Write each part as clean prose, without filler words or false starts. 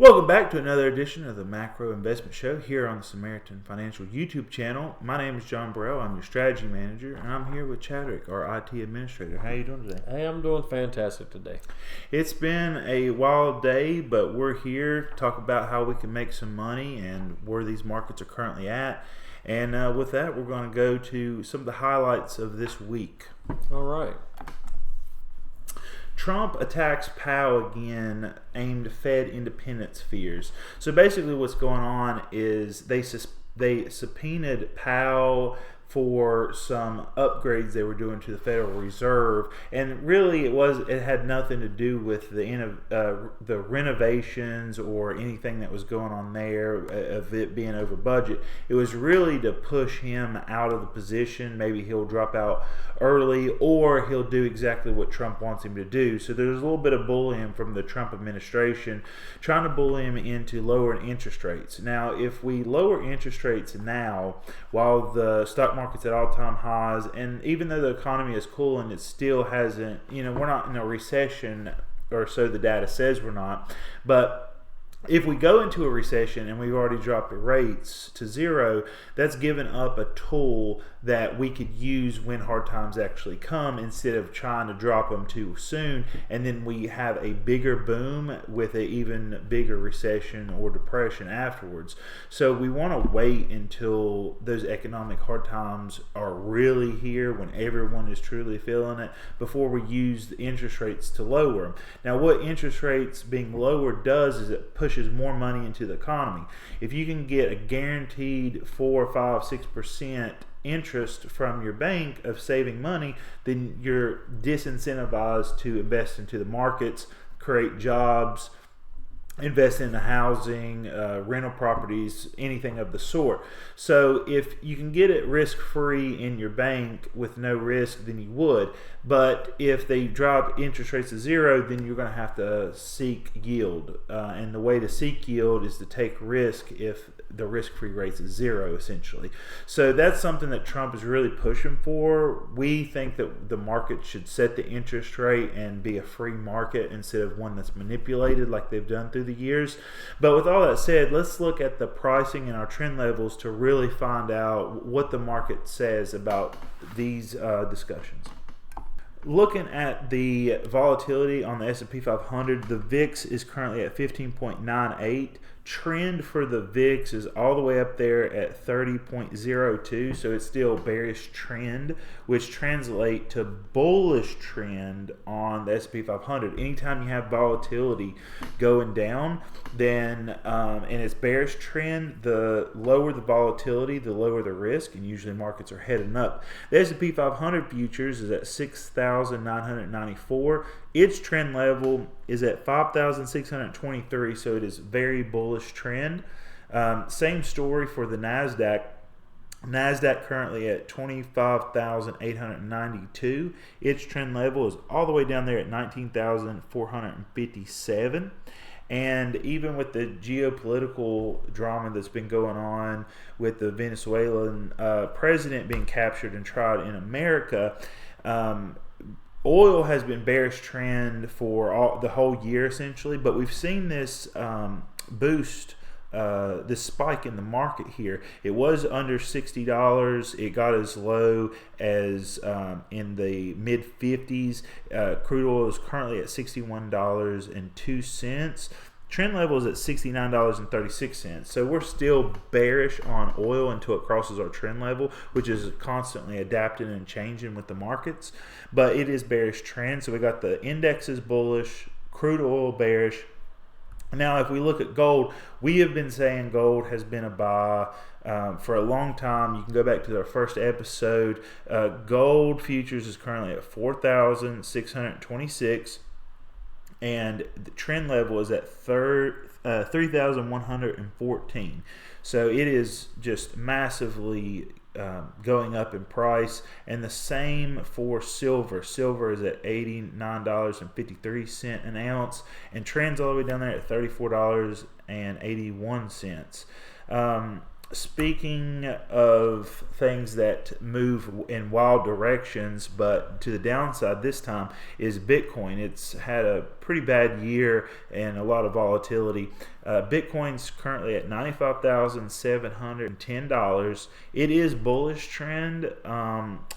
Welcome back to another edition of the Macro Investment Show here on the Samaritan Financial YouTube channel. My name is John Burrell. I'm your strategy manager, and I'm here with Chadwick, our IT administrator. How are you doing today? Hey, I'm doing fantastic today. It's been a wild day, but we're here to talk about how we can make some money and where these markets are currently at. And with that, we're going to go to some of the highlights of this week. All right. Trump attacks Powell again, aimed Fed independence fears. So basically what's going on is they subpoenaed Powell for some upgrades they were doing to the Federal Reserve, and really it had nothing to do with the renovations or anything that was going on there of it being over budget. It was really to push him out of the position. Maybe he'll drop out early, or he'll do exactly what Trump wants him to do. So there's a little bit of bullying from the Trump administration trying to bully him into lowering interest rates. Now, if we lower interest rates now, while the stock market's at all-time highs, and even though the economy is cooling, it still hasn't, we're not in a recession, or so the data says we're not. But if we go into a recession and we've already dropped the rates to zero, that's given up a tool that we could use when hard times actually come, instead of trying to drop them too soon, and then we have a bigger boom with an even bigger recession or depression afterwards. So we want to wait until those economic hard times are really here, when everyone is truly feeling it, before we use the interest rates to lower them. Now, what interest rates being lowered does is it pushes more money into the economy. If you can get a guaranteed 4, 5, 6% interest from your bank of saving money, then you're disincentivized to invest into the markets, create jobs, invest in the housing, rental properties, anything of the sort. So if you can get it risk-free in your bank with no risk, then you would. But if they drop interest rates to zero, then you're going to have to seek yield. And the way to seek yield is to take risk if the risk-free rate is zero, essentially. So that's something that Trump is really pushing for. We think that the market should set the interest rate and be a free market instead of one that's manipulated like they've done through the years. But with all that said, let's look at the pricing and our trend levels to really find out what the market says about these discussions. Looking at the volatility on the S&P 500, the VIX is currently at 15.98. Trend for the VIX is all the way up there at 30.02, so it's still bearish trend, which translate to bullish trend on the S&P 500. Anytime you have volatility going down, then and it's bearish trend, the lower the volatility, the lower the risk, and usually markets are heading up. The S&P 500 futures is at 6,994. Its trend level is at 5,623, so it is very bullish trend. Same story for the NASDAQ. NASDAQ currently at 25,892. Its trend level is all the way down there at 19,457. And even with the geopolitical drama that's been going on with the Venezuelan president being captured and tried in America, oil has been bearish trend for the whole year essentially, but we've seen this boost, this spike in the market here. It was under $60. It got as low as in the mid 50s. Crude oil is currently at $61.02. Trend level is at $69.36. So we're still bearish on oil until it crosses our trend level, which is constantly adapting and changing with the markets. But it is bearish trend. So we got the indexes bullish, crude oil bearish. Now, if we look at gold, we have been saying gold has been a buy for a long time. You can go back to our first episode. Gold futures is currently at 4,626. And the trend level is at 3,114. So it is just massively going up in price. And the same for silver. Silver is at $89.53 an ounce, and trends all the way down there at $34.81. Speaking of things that move in wild directions, but to the downside this time, is Bitcoin. It's had a pretty bad year and a lot of volatility. Bitcoin's currently at $95,710. It is bullish trend.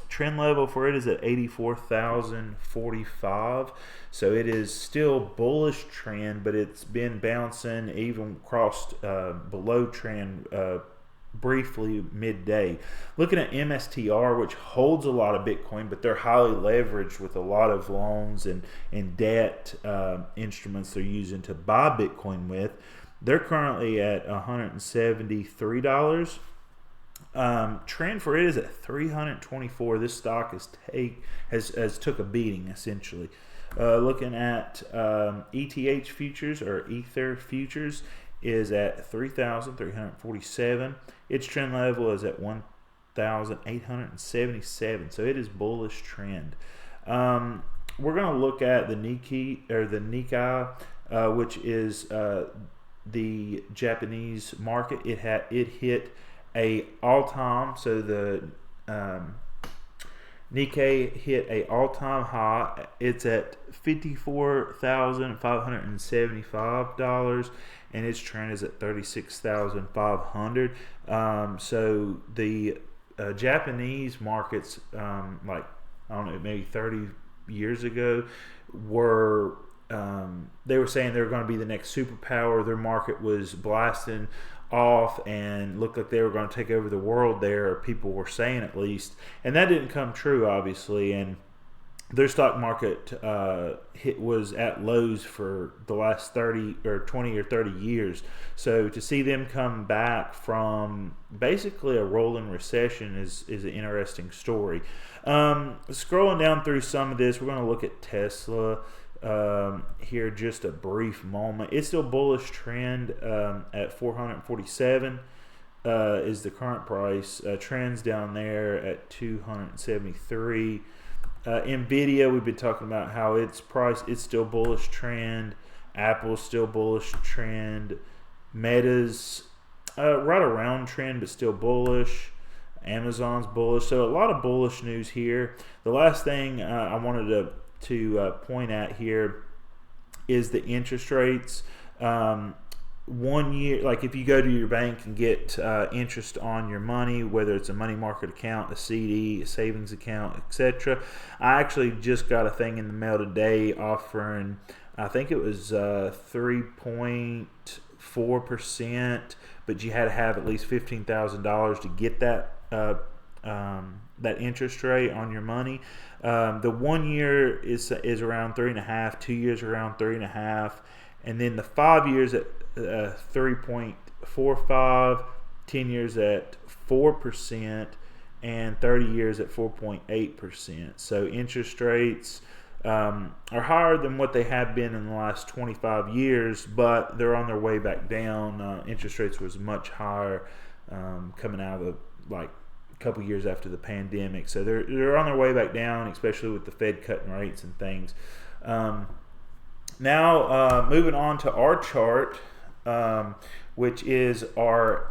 Trend level for it is at 84,045. So it is still bullish trend, but it's been bouncing, even crossed below trend briefly midday. Looking at MSTR, which holds a lot of Bitcoin, but they're highly leveraged with a lot of loans and debt instruments they're using to buy Bitcoin with. They're currently at $173. Trend for it is at 324. This stock has took a beating essentially. Looking at ETH futures or Ether futures is at 3,347. Its trend level is at 1,877. So it is bullish trend. We're going to look at the Nikkei, which is the Japanese market. It hit a all-time. So the Nikkei hit a all-time high. It's at $54,575, and its trend is at 36,500. So the Japanese markets, like I don't know, maybe 30 years ago, were they were saying they were going to be the next superpower. Their market was blasting off and looked like they were going to take over the world there, or people were saying at least, and that didn't come true obviously, and their stock market was at lows for the last 30 or 20 or 30 years. So to see them come back from basically a rolling recession is an interesting story. Scrolling down through some of this, we're going to look at Tesla here just a brief moment. It's still bullish trend at 447 is the current price. Trends down there at 273. Nvidia, we've been talking about how its price, it's still bullish trend. Apple's still bullish trend. Meta's right around trend but still bullish. Amazon's bullish. So a lot of bullish news here. The last thing I wanted to point at here is the interest rates. 1 year, like if you go to your bank and get interest on your money, whether it's a money market account, a CD, a savings account, etc. I actually just got a thing in the mail today offering, I think it was 3.4%, but you had to have at least $15,000 to get that that interest rate on your money. The 1 year is around 3.5, 2 years around 3.5, and then the 5 years at 3.45, 10 years at 4%, and 30 years at 4.8%. So interest rates are higher than what they have been in the last 25 years, but they're on their way back down. Interest rates was much higher coming out of like a couple years after the pandemic. So they're on their way back down, especially with the Fed cutting rates and things. Now moving on to our chart, which is our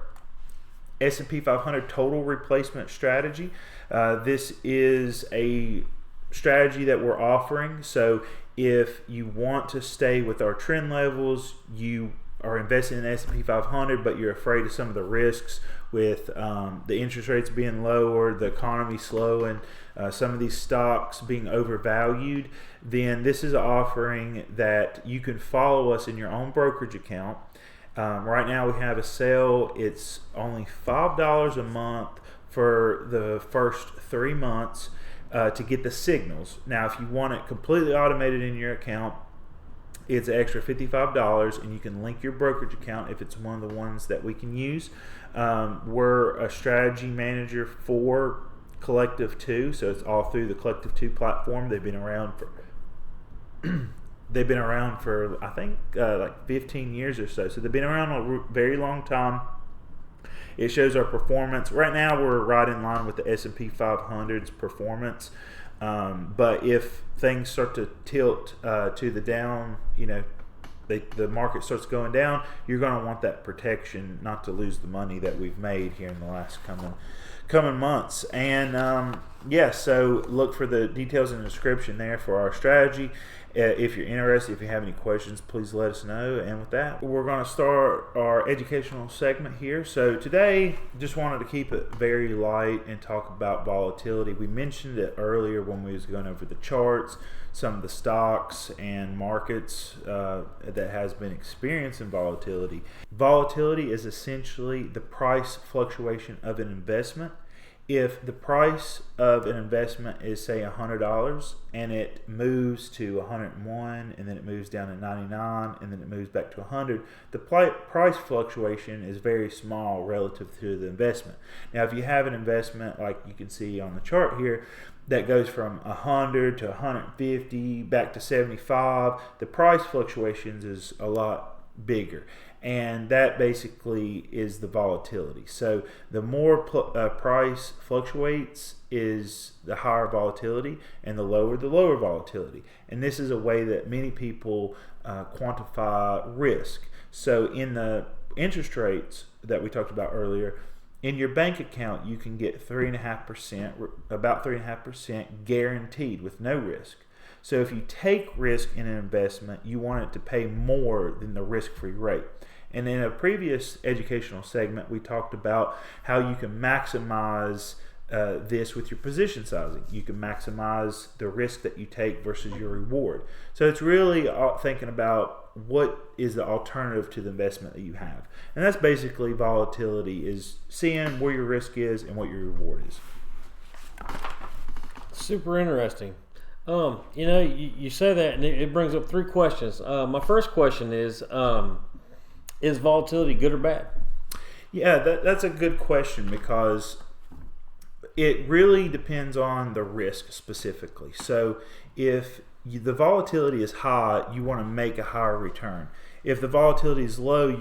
S&P 500 total replacement strategy. This is a strategy that we're offering. So if you want to stay with our trend levels, you are investing in S&P 500, but you're afraid of some of the risks with the interest rates being lower, the economy slowing, some of these stocks being overvalued, then this is an offering that you can follow us in your own brokerage account. Right now we have a sale. It's only $5 a month for the first 3 months to get the signals. Now, if you want it completely automated in your account, it's an extra $55, and you can link your brokerage account if it's one of the ones that we can use. We're a strategy manager for Collective 2, so it's all through the Collective 2 platform. They've been around for I think like 15 years or so. So they've been around a very long time. It shows our performance. Right now we're right in line with the S&P 500's performance. But if things start to tilt to the down, the market starts going down, you're going to want that protection not to lose the money that we've made here in the last coming months. And so look for the details in the description there for our strategy. If you're interested, if you have any questions, please let us know. And with that, we're going to start our educational segment here. So today, just wanted to keep it very light and talk about volatility. We mentioned it earlier when we was going over the charts, some of the stocks and markets that has been experiencing volatility. Volatility is essentially the price fluctuation of an investment. If the price of an investment is, say, $100 and it moves to 101 and then it moves down to 99 and then it moves back to 100, the price fluctuation is very small relative to the investment. Now, if you have an investment like you can see on the chart here that goes from 100 to 150 back to 75, the price fluctuations is a lot bigger. And that basically is the volatility. So the more price fluctuates is the higher volatility, and the lower volatility. And this is a way that many people quantify risk. So in the interest rates that we talked about earlier, in your bank account you can get 3.5%, about 3.5% guaranteed with no risk. So if you take risk in an investment, you want it to pay more than the risk-free rate. And in a previous educational segment, we talked about how you can maximize this with your position sizing. You can maximize the risk that you take versus your reward. So it's really thinking about what is the alternative to the investment that you have. And that's basically volatility, is seeing where your risk is and what your reward is. Super interesting. You say that and it brings up three questions. My first question is volatility good or bad? Yeah, that's a good question, because it really depends on the risk specifically. So if the volatility is high, you want to make a higher return. If the volatility is low,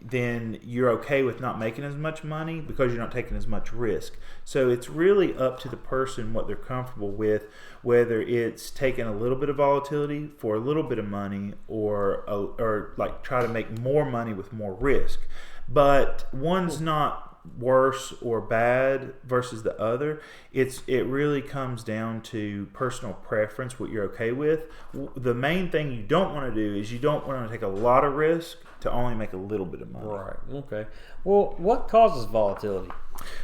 then you're okay with not making as much money because you're not taking as much risk. So it's really up to the person what they're comfortable with, whether it's taking a little bit of volatility for a little bit of money, or like try to make more money with more risk. But one's not worse or bad versus the other. It really comes down to personal preference, what you're okay with. The main thing you don't want to do is you don't want to take a lot of risk to only make a little bit of money. Right. Okay. Well, what causes volatility?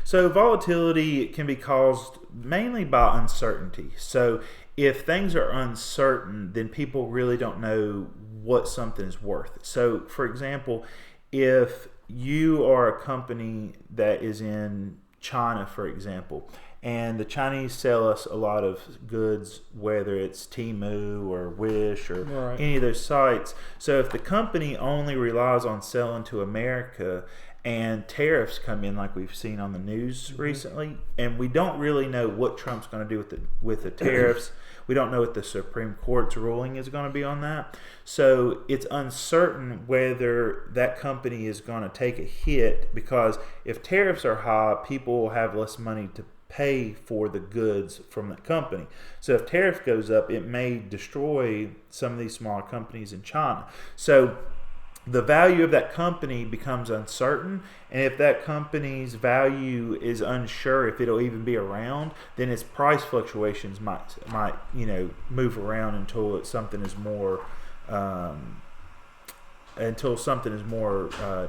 So volatility can be caused mainly by uncertainty. So if things are uncertain, then people really don't know what something is worth. So for example, if you are a company that is in China, for example, and the Chinese sell us a lot of goods, whether it's Temu or Wish or any of those sites. So if the company only relies on selling to America and tariffs come in like we've seen on the news recently, and we don't really know what Trump's going to do with the tariffs. We don't know what the Supreme Court's ruling is going to be on that. So it's uncertain whether that company is going to take a hit, because if tariffs are high, people will have less money to pay for the goods from that company. So if tariff goes up, it may destroy some of these smaller companies in China. So the value of that company becomes uncertain, and if that company's value is unsure if it'll even be around, then its price fluctuations might move around until something is more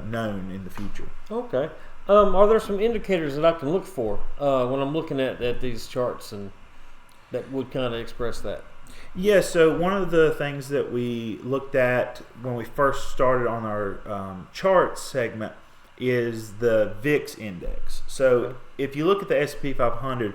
known in the future. Okay. Are there some indicators that I can look for when I'm looking at these charts and that would kind of express that? Yeah, so one of the things that we looked at when we first started on our charts segment is the VIX index. So if you look at the S&P 500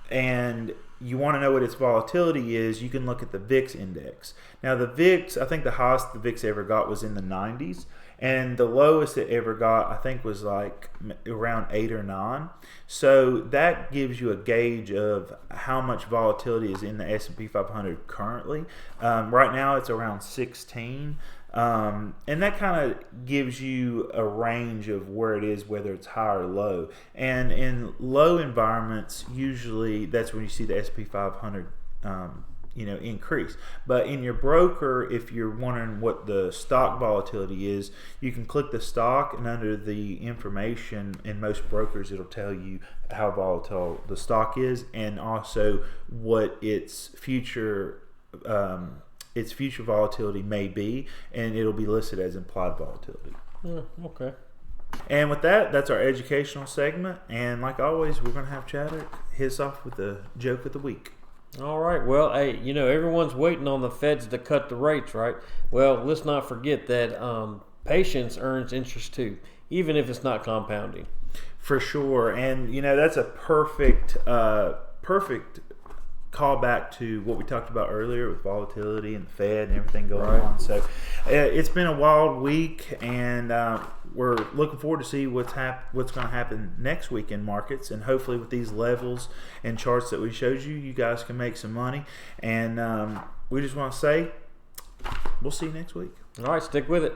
and you want to know what its volatility is, you can look at the VIX index. Now the VIX, I think the highest the VIX ever got was in the 90s. And the lowest it ever got, I think, was like around 8 or 9. So that gives you a gauge of how much volatility is in the S&P 500 currently. Right now, it's around 16. And that kind of gives you a range of where it is, whether it's high or low. And in low environments, usually that's when you see the S&P 500 increase. But in your broker, if you're wondering what the stock volatility is, you can click the stock, and under the information in most brokers, it'll tell you how volatile the stock is, and also what its future volatility may be, and it'll be listed as implied volatility. Okay. And with that, that's our educational segment. And like always, we're going to have Chadwick hit us off with the joke of the week. All right. Well, hey, everyone's waiting on the feds to cut the rates, right? Well, let's not forget that patience earns interest too, even if it's not compounding. For sure. And, that's a perfect callback to what we talked about earlier with volatility and the Fed and everything going on. So it's been a wild week, and we're looking forward to see what's going to happen next week in markets, and hopefully with these levels and charts that we showed you, you guys can make some money. And we just want to say we'll see you next week. All right, stick with it.